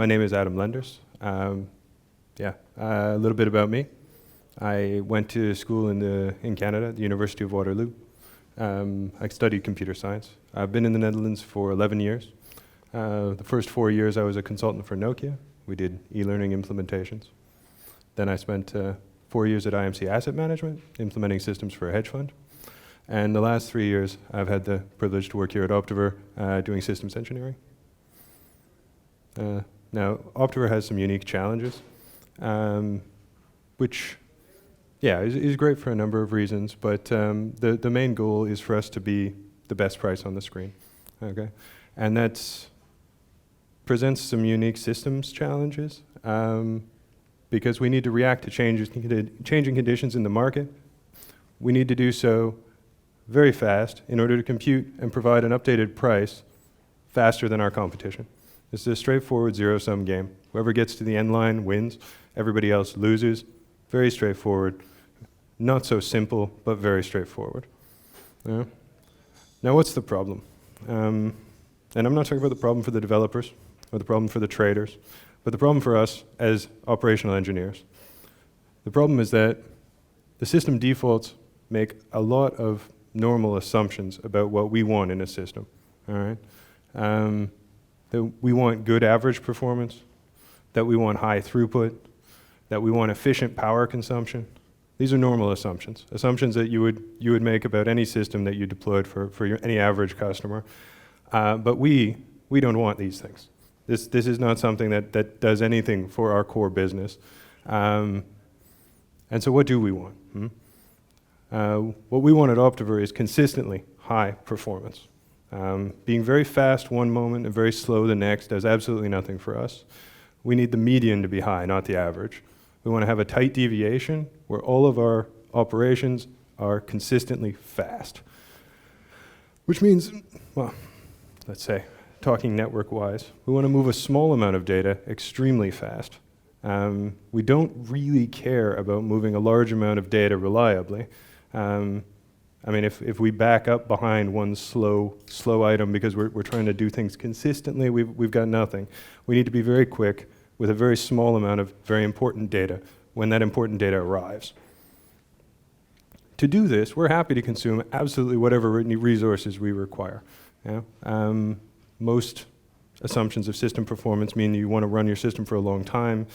My name is Adam Lenders. A little bit about me. I went to school in Canada, at the University of Waterloo. I studied computer science. I've been in the Netherlands for 11 years. The first 4 years I was a consultant for Nokia. We did e-learning implementations. Then I spent 4 years at IMC Asset Management, implementing systems for a hedge fund. And the last 3 years, I've had the privilege to work here at Optiver, doing systems engineering. Now, Optiver has some unique challenges, which, is great for a number of reasons, but the main goal is for us to be the best price on the screen, okay? And that presents some unique systems challenges, because we need to react to changing conditions in the market. We need to do so very fast in order to compute and provide an updated price faster than our competition. This is a straightforward zero-sum game. Whoever gets to the end line wins, everybody else loses. Very straightforward. Not so simple, but very straightforward. Yeah. Now what's the problem? And I'm not talking about the problem for the developers or the problem for the traders, but the problem for us as operational engineers. The problem is that the system defaults make a lot of normal assumptions about what we want in a system, all right? That we want good average performance, that we want high throughput, that we want efficient power consumption. These are normal assumptions, assumptions that you would make about any system that you deployed for any average customer. But we don't want these things. This is not something that does anything for our core business. And so what do we want? What we want at Optiver is consistently high performance. Being very fast one moment and very slow the next does absolutely nothing for us. We need the median to be high, not the average. We want to have a tight deviation where all of our operations are consistently fast. Which means, well, let's say, talking network-wise, we want to move a small amount of data extremely fast. We don't really care about moving a large amount of data reliably. I mean, if we back up behind one slow item because we're trying to do things consistently, we've got nothing. We need to be very quick with a very small amount of very important data when that important data arrives. To do this, we're happy to consume absolutely whatever resources we require. Yeah? Most assumptions of system performance mean you want to run your system for a long time.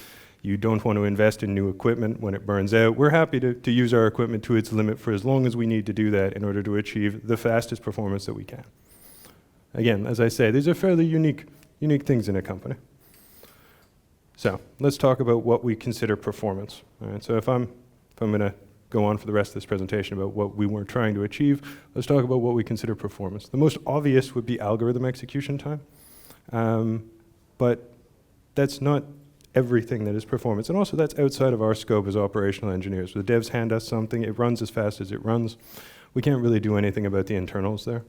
You don't want to invest in new equipment when it burns out. We're happy to use our equipment to its limit for as long as we need to do that in order to achieve the fastest performance that we can. Again, as I say, these are fairly unique things in a company. So let's talk about what we consider performance. All right, so if I'm going to go on for the rest of this presentation about what we were trying to achieve, let's talk about what we consider performance. The most obvious would be algorithm execution time, but that's not everything that is performance. And also that's outside of our scope as operational engineers. The devs hand us something, it runs as fast as it runs. We can't really do anything about the internals there.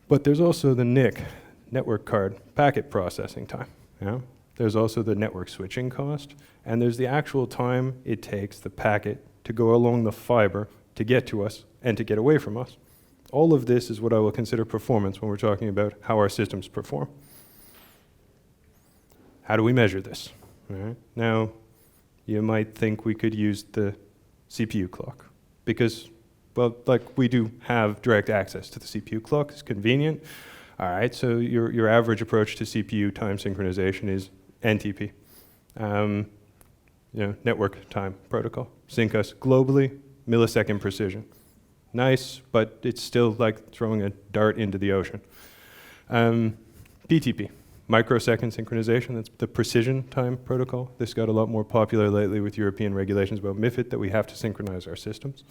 But there's also the NIC, network card packet processing time. Yeah? There's also the network switching cost, and there's the actual time it takes the packet to go along the fiber to get to us and to get away from us. All of this is what I will consider performance when we're talking about how our systems perform. How do we measure this? All right. Now, you might think we could use the CPU clock because, well, like we do have direct access to the CPU clock. It's convenient. All right, so your average approach to CPU time synchronization is NTP, network time protocol. Sync us globally, millisecond precision. Nice, but it's still like throwing a dart into the ocean. PTP. Microsecond synchronization, that's the precision time protocol. This got a lot more popular lately with European regulations about MiFID that we have to synchronize our systems.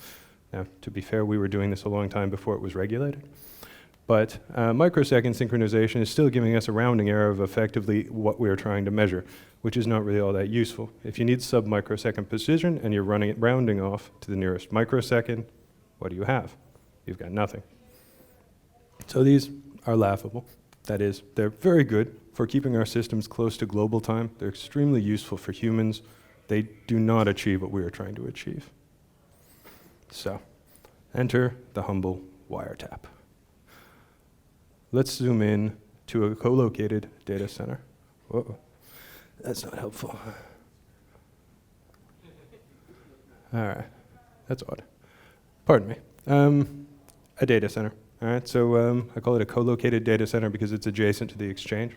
Now, to be fair, we were doing this a long time before it was regulated. But microsecond synchronization is still giving us a rounding error of effectively what we're trying to measure, which is not really all that useful. If you need sub-microsecond precision and you're rounding off to the nearest microsecond, what do you have? You've got nothing. So these are laughable. That is, they're very good for keeping our systems close to global time. They're extremely useful for humans. They do not achieve what we are trying to achieve. So, enter the humble wiretap. Let's zoom in to a co-located data center Whoa, that's not helpful. All right, that's odd. Pardon me. A data center. All right, so I call it a co-located data center because it's adjacent to the exchange.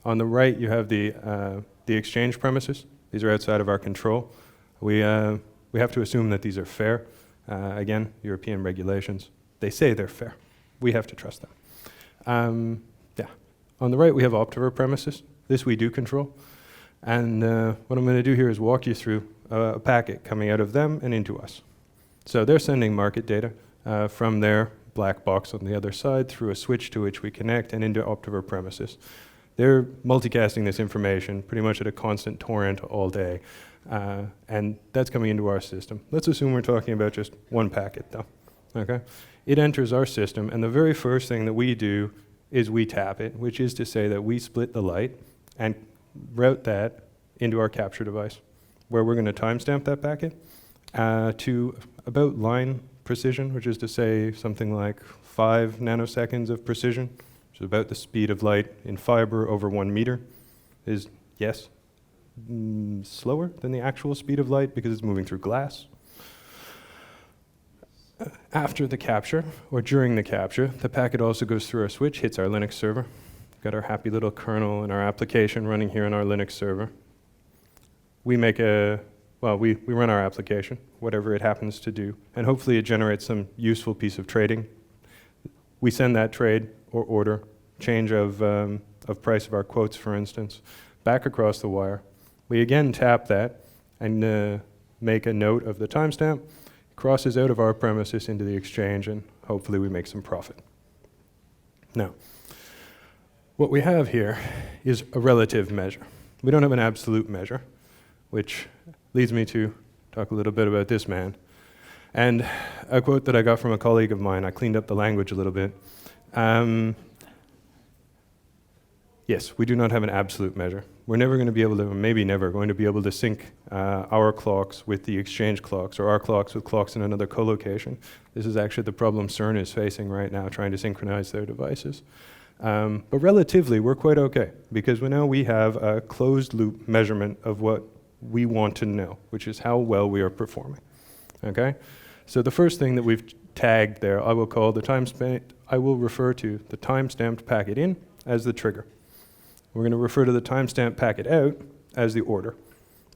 On the right, you have the exchange premises. These are outside of our control. We have to assume that these are fair. Again, European regulations. They say they're fair. We have to trust them. Yeah. On the right, we have Optiver premises. This we do control. And what I'm going to do here is walk you through a packet coming out of them and into us. So they're sending market data from their black box on the other side through a switch to which we connect and into Optiver premises. They're multicasting this information pretty much at a constant torrent all day. And that's coming into our system. Let's assume we're talking about just one packet though. Okay? It enters our system, and the very first thing that we do is we tap it, which is to say that we split the light and route that into our capture device, where we're going to timestamp that packet to about line precision, which is to say something like 5 nanoseconds of precision, which is about the speed of light in fiber over 1 meter, is, yes, slower than the actual speed of light because it's moving through glass. After the capture, or during the capture, the packet also goes through our switch, hits our Linux server. We've got our happy little kernel and our application running here on our Linux server. We make we run our application, whatever it happens to do, and hopefully it generates some useful piece of trading. We send that trade or order, change of price of our quotes, for instance, back across the wire. We again tap that and make a note of the timestamp, crosses out of our premises into the exchange, and hopefully we make some profit. Now, what we have here is a relative measure. We don't have an absolute measure, which leads me to talk a little bit about this man. And a quote that I got from a colleague of mine, I cleaned up the language a little bit. Yes, we do not have an absolute measure. We're never going to be able to, or maybe never, going to be able to sync our clocks with the exchange clocks, or our clocks with clocks in another co-location. This is actually the problem CERN is facing right now, trying to synchronize their devices. But relatively, we're quite okay, because we have a closed loop measurement of what we want to know, which is how well we are performing. Okay? So the first thing that we've tagged there, I will refer to the timestamped packet in as the trigger. We're going to refer to the timestamp packet out as the order,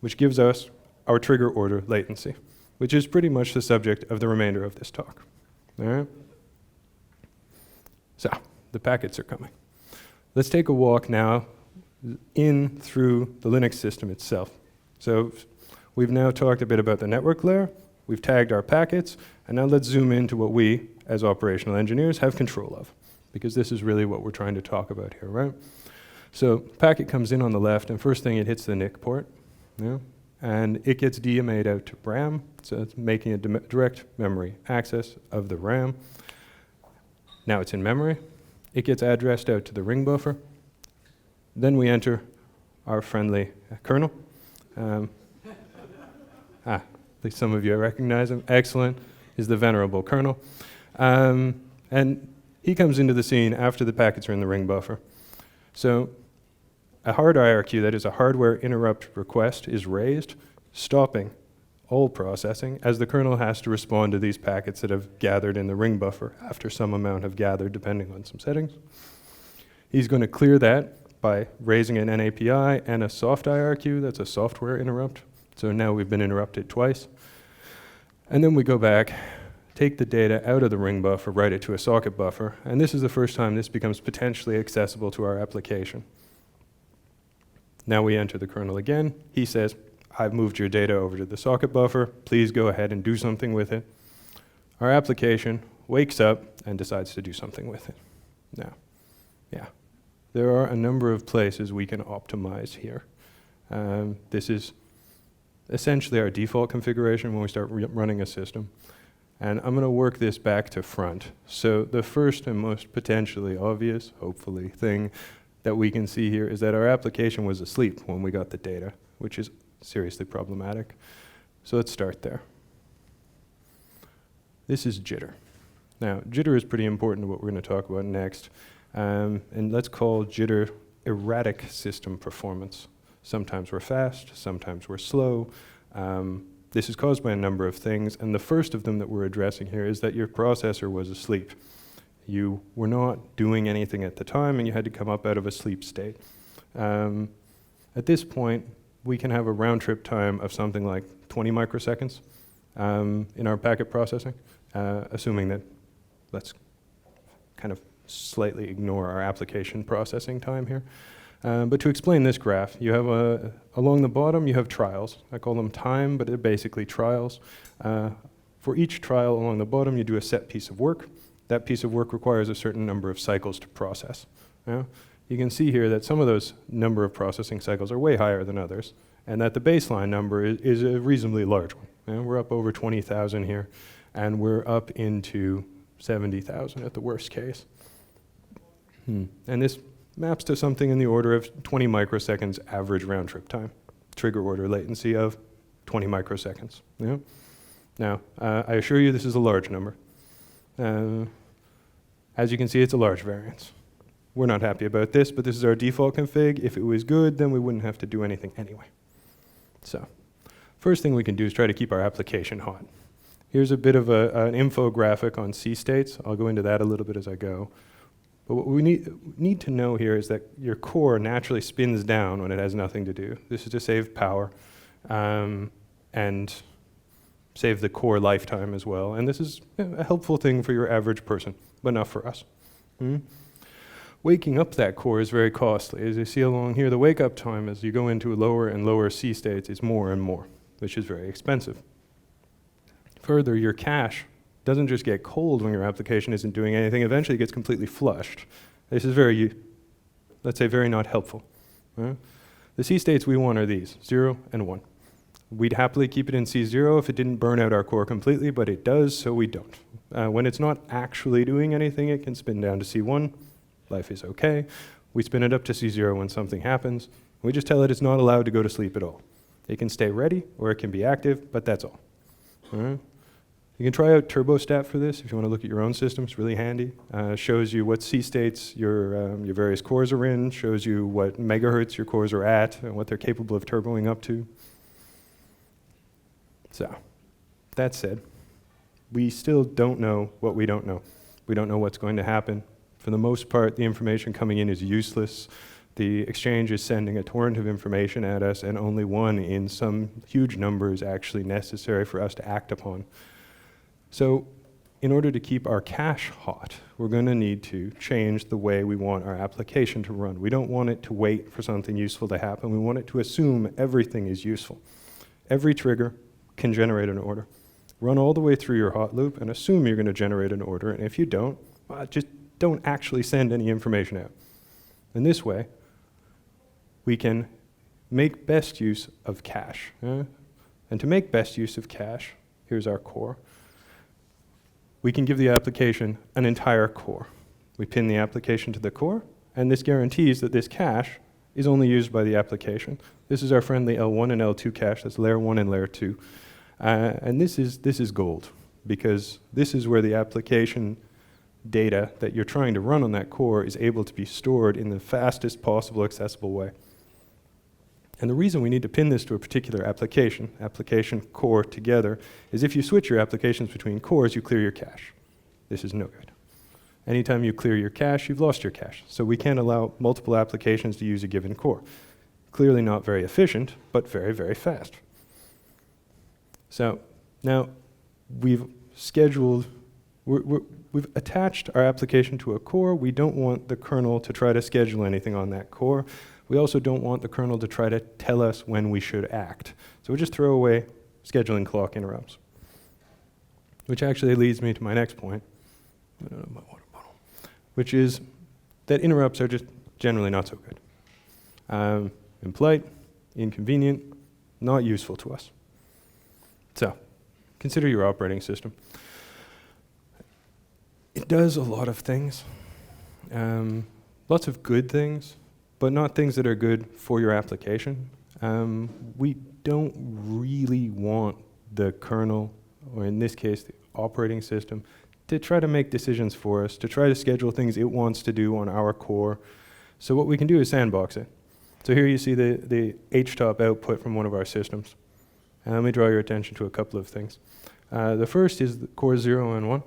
which gives us our trigger order latency, which is pretty much the subject of the remainder of this talk. All right? So, the packets are coming. Let's take a walk now in through the Linux system itself. So, we've now talked a bit about the network layer, we've tagged our packets, and now let's zoom into what we, as operational engineers, have control of, because this is really what we're trying to talk about here, right? So packet comes in on the left, and first thing it hits the NIC port, and it gets DMA'd out to RAM, so it's making a direct memory access of the RAM. Now it's in memory. It gets addressed out to the ring buffer. Then we enter our friendly kernel. At least some of you recognize him. Excellent. Is the venerable kernel. And he comes into the scene after the packets are in the ring buffer. So a hard IRQ, that is a hardware interrupt request, is raised, stopping all processing as the kernel has to respond to these packets that have gathered in the ring buffer after some amount have gathered depending on some settings. He's going to clear that by raising an NAPI and a soft IRQ, that's a software interrupt. So now we've been interrupted twice. And then we go back, take the data out of the ring buffer, write it to a socket buffer, and this is the first time this becomes potentially accessible to our application. Now we enter the kernel again. He says, I've moved your data over to the socket buffer. Please go ahead and do something with it. Our application wakes up and decides to do something with it. Now, there are a number of places we can optimize here. This is essentially our default configuration when we start running a system. And I'm going to work this back to front. So the first and most potentially obvious, hopefully, thing that we can see here is that our application was asleep when we got the data, which is seriously problematic. So let's start there. This is Jitter. Now, Jitter is pretty important to what we're going to talk about next. And let's call Jitter erratic system performance. Sometimes we're fast, sometimes we're slow. This is caused by a number of things, and the first of them that we're addressing here is that your processor was asleep. You were not doing anything at the time, and you had to come up out of a sleep state. At this point, we can have a round-trip time of something like 20 microseconds in our packet processing, assuming that, let's kind of slightly ignore our application processing time here. But to explain this graph, you have along the bottom, you have trials. I call them time, but they're basically trials. For each trial along the bottom, you do a set piece of work. That piece of work requires a certain number of cycles to process. You can see here that some of those number of processing cycles are way higher than others, and that the baseline number is a reasonably large one. We're up over 20,000 here, and we're up into 70,000 at the worst case. And this maps to something in the order of 20 microseconds average round-trip time, trigger order latency of 20 microseconds. Now, I assure you this is a large number. As you can see, it's a large variance. We're not happy about this, but this is our default config. If it was good, then we wouldn't have to do anything anyway. So, first thing we can do is try to keep our application hot. Here's a bit of an infographic on C states. I'll go into that a little bit as I go. But what we need to know here is that your core naturally spins down when it has nothing to do. This is to save power and save the core lifetime as well. And this is a helpful thing for your average person, but not for us. Waking up that core is very costly. As you see along here, the wake up time as you go into lower and lower C states is more and more, which is very expensive. Further, your cache doesn't just get cold when your application isn't doing anything, eventually it gets completely flushed. This is very, let's say, very not helpful. The C states we want are these, 0 and 1. We'd happily keep it in C0 if it didn't burn out our core completely, but it does, so we don't. When it's not actually doing anything, it can spin down to C1. Life is okay. We spin it up to C0 when something happens. We just tell it it's not allowed to go to sleep at all. It can stay ready, or it can be active, but that's all. You can try out TurboStat for this if you want to look at your own system. It's really handy. Shows you what C states your various cores are in, shows you what megahertz your cores are at, and what they're capable of turboing up to. So, that said, we still don't know what we don't know. We don't know what's going to happen. For the most part, the information coming in is useless. The exchange is sending a torrent of information at us, and only one in some huge number is actually necessary for us to act upon. So, in order to keep our cache hot, we're going to need to change the way we want our application to run. We don't want it to wait for something useful to happen. We want it to assume everything is useful. Every trigger can generate an order. Run all the way through your hot loop and assume you're going to generate an order, and if you don't, just don't actually send any information out. In this way, we can make best use of cache. And to make best use of cache, here's our core. We can give the application an entire core. We pin the application to the core, and this guarantees that this cache is only used by the application. This is our friendly L1 and L2 cache. That's layer 1 and layer 2. And this is gold, because this is where the application data that you're trying to run on that core is able to be stored in the fastest possible accessible way. And the reason we need to pin this to a particular application core together, is if you switch your applications between cores, you clear your cache. This is no good. Anytime you clear your cache, you've lost your cache. So we can't allow multiple applications to use a given core. Clearly not very efficient, but very, very fast. So now we've attached our application to a core. We don't want the kernel to try to schedule anything on that core. We also don't want the kernel to try to tell us when we should act. So we just throw away scheduling clock interrupts. Which actually leads me to my next point, which is that interrupts are just generally not so good. Impolite, inconvenient, not useful to us. So, consider your operating system. It does a lot of things, lots of good things, but not things that are good for your application. We don't really want the kernel, or in this case, the operating system, to try to make decisions for us, to try to schedule things it wants to do on our core. So what we can do is sandbox it. So here you see the htop output from one of our systems. And let me draw your attention to a couple of things. The first is the cores 0 and 1.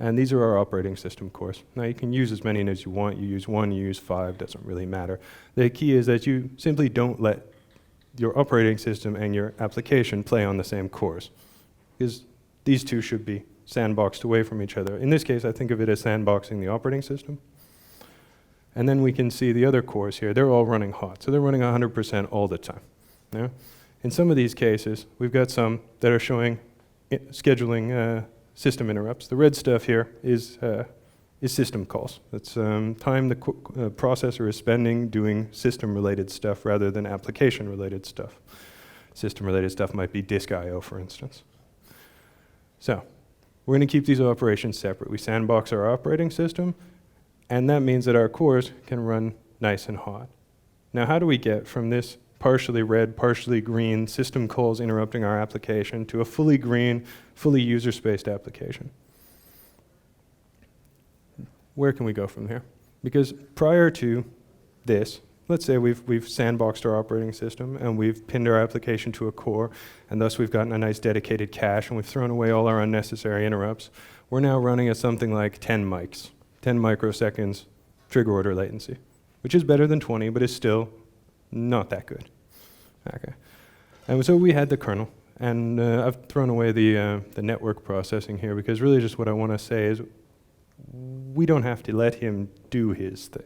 And these are our operating system cores. Now you can use as many as you want. You use 1, you use 5, doesn't really matter. The key is that you simply don't let your operating system and your application play on the same cores, because these two should be sandboxed away from each other. In this case, I think of it as sandboxing the operating system. And then we can see the other cores here. They're all running hot. So they're running 100% all the time. Yeah? In some of these cases, we've got some that are showing scheduling system interrupts. The red stuff here is system calls. That's time the processor is spending doing system-related stuff rather than application-related stuff. System-related stuff might be disk I/O, for instance. So we're going to keep these operations separate. We sandbox our operating system, and that means that our cores can run nice and hot. Now, how do we get from this partially red, partially green system calls interrupting our application to a fully green, fully user-spaced application? Where can we go from here? Because prior to this, let's say we've sandboxed our operating system and we've pinned our application to a core, and thus we've gotten a nice dedicated cache and we've thrown away all our unnecessary interrupts. We're now running at something like 10 mics, 10 microseconds trigger order latency, which is better than 20, but is still not that good. Okay. And so we had the kernel, and I've thrown away the network processing here, because really just what I want to say is we don't have to let him do his thing.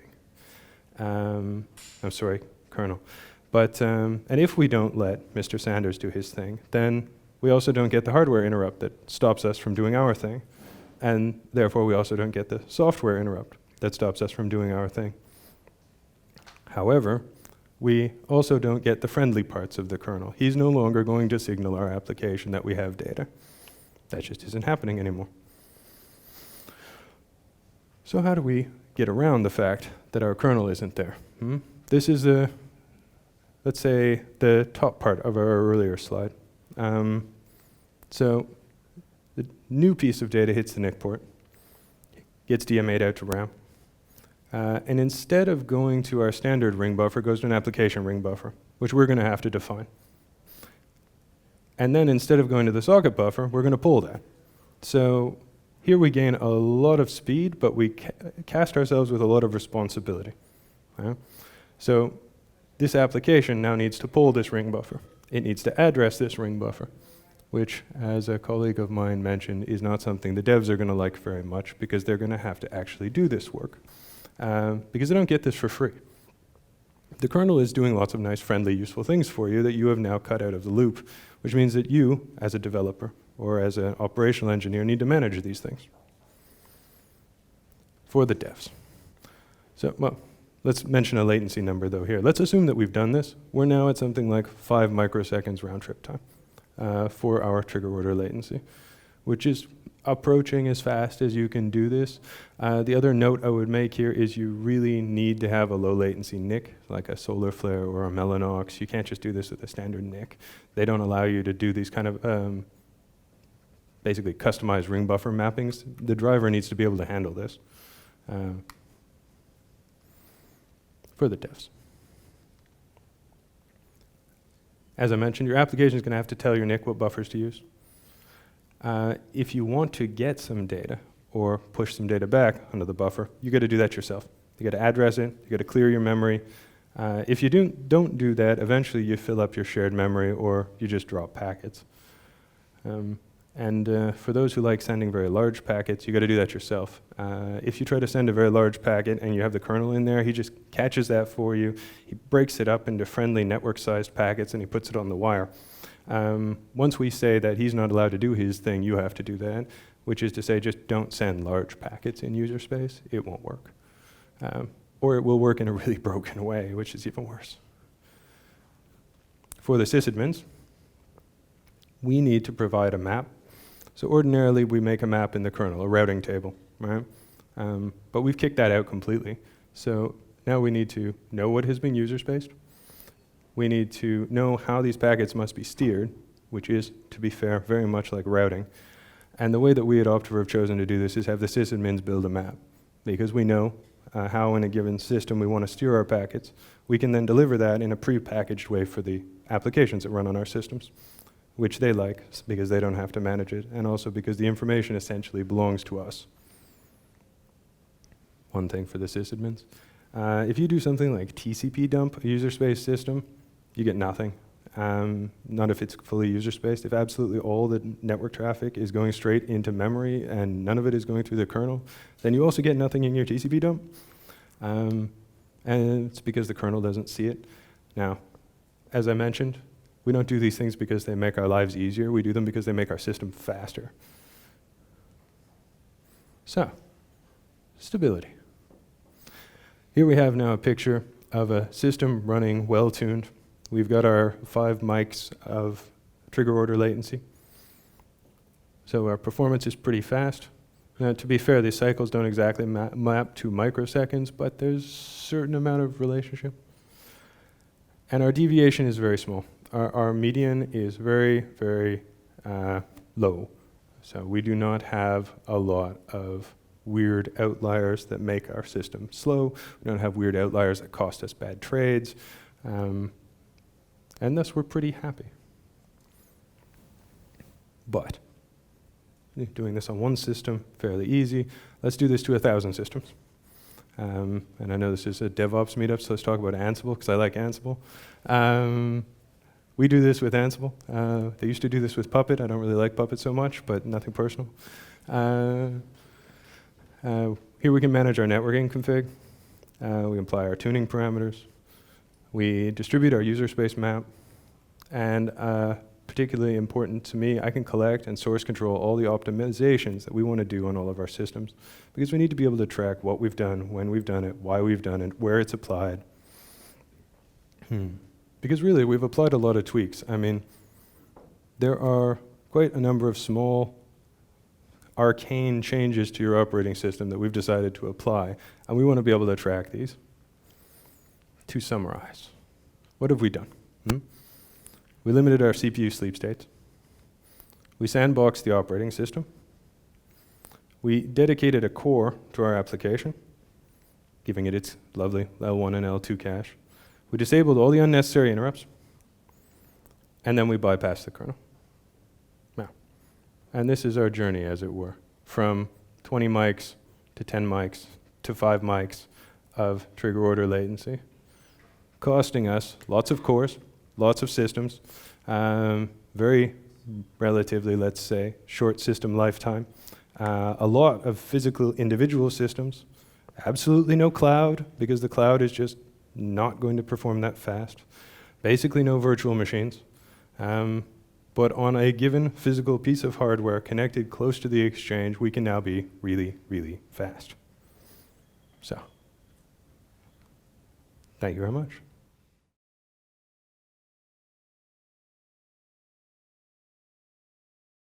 I'm sorry, kernel. But, and if we don't let Mr. Sanders do his thing, then we also don't get the hardware interrupt that stops us from doing our thing. And therefore, we also don't get the software interrupt that stops us from doing our thing. However, we also don't get the friendly parts of the kernel. He's no longer going to signal our application that we have data. That just isn't happening anymore. So how do we get around the fact that our kernel isn't there? This is, let's say, the top part of our earlier slide. So the new piece of data hits the NIC port, gets DMA'd out to RAM, and instead of going to our standard ring buffer, goes to an application ring buffer, which we're going to have to define. And then instead of going to the socket buffer, we're going to pull that. So here we gain a lot of speed, but we cast ourselves with a lot of responsibility. So this application now needs to pull this ring buffer. It needs to address this ring buffer, which, as a colleague of mine mentioned, is not something the devs are going to like very much, because they're going to have to actually do this work, because they don't get this for free. The kernel is doing lots of nice, friendly, useful things for you that you have now cut out of the loop, which means that you, as a developer or as an operational engineer, need to manage these things for the devs. So, well, let's mention a latency number, though, here. Let's assume that we've done this. We're now at something like 5 microseconds round trip time for our trigger order latency, which is approaching as fast as you can do this. The other note I would make here is you really need to have a low latency NIC, like a SolarFlare or a Mellanox. You can't just do this with a standard NIC. They don't allow you to do these kind of basically customized ring buffer mappings. The driver needs to be able to handle this for the devs. As I mentioned, your application is going to have to tell your NIC what buffers to use. If you want to get some data or push some data back onto the buffer, you got to do that yourself. You got to address it. You got to clear your memory. If you don't do that, eventually you fill up your shared memory, or you just drop packets. For those who like sending very large packets, you got to do that yourself. If you try to send a very large packet and you have the kernel in there, he just catches that for you. He breaks it up into friendly network-sized packets and he puts it on the wire. Once we say that he's not allowed to do his thing, you have to do that, which is to say just don't send large packets in user space. It won't work. Or it will work in a really broken way, which is even worse. For the sysadmins, we need to provide a map. So ordinarily, we make a map in the kernel, a routing table, right? But we've kicked that out completely. So now we need to know what has been user-spaced. We need to know how these packets must be steered, which is, to be fair, very much like routing. And the way that we at Optiver have chosen to do this is have the sysadmins build a map, because we know how in a given system we want to steer our packets, we can then deliver that in a pre-packaged way for the applications that run on our systems, which they like because they don't have to manage it, and also because the information essentially belongs to us. One thing for the sysadmins. If you do something like TCP dump a user space system, you get nothing. Not if it's fully user spaced. If absolutely all the network traffic is going straight into memory and none of it is going through the kernel, then you also get nothing in your TCP dump. And it's because the kernel doesn't see it. Now, as I mentioned, we don't do these things because they make our lives easier. We do them because they make our system faster. So, stability. Here we have now a picture of a system running well-tuned. We've got our 5 mics of trigger order latency. So our performance is pretty fast. Now, to be fair, these cycles don't exactly map to microseconds, but there's a certain amount of relationship. And our deviation is very small. Our median is very, very low. So we do not have a lot of weird outliers that make our system slow. We don't have weird outliers that cost us bad trades. And thus we're pretty happy. But doing this on one system, fairly easy. Let's do this to 1,000 systems. And I know this is a DevOps meetup, so let's talk about Ansible, because I like Ansible. We do this with Ansible. They used to do this with Puppet. I don't really like Puppet so much, but nothing personal. Here we can manage our networking config. We apply our tuning parameters. We distribute our user space map. And particularly important to me, I can collect and source control all the optimizations that we want to do on all of our systems, because we need to be able to track what we've done, when we've done it, why we've done it, where it's applied. Because really, we've applied a lot of tweaks. I mean, there are quite a number of small, arcane changes to your operating system that we've decided to apply, and we want to be able to track these. To summarize, what have we done? We limited our CPU sleep states. We sandboxed the operating system. We dedicated a core to our application, giving it its lovely L1 and L2 cache. We disabled all the unnecessary interrupts, and then we bypassed the kernel. Now, and this is our journey, as it were, from 20 mics to 10 mics to 5 mics of trigger order latency, costing us lots of cores, lots of systems, very relatively, let's say, short system lifetime, a lot of physical individual systems, absolutely no cloud, because the cloud is just not going to perform that fast, basically no virtual machines, but on a given physical piece of hardware connected close to the exchange, we can now be really, really fast. So, thank you very much.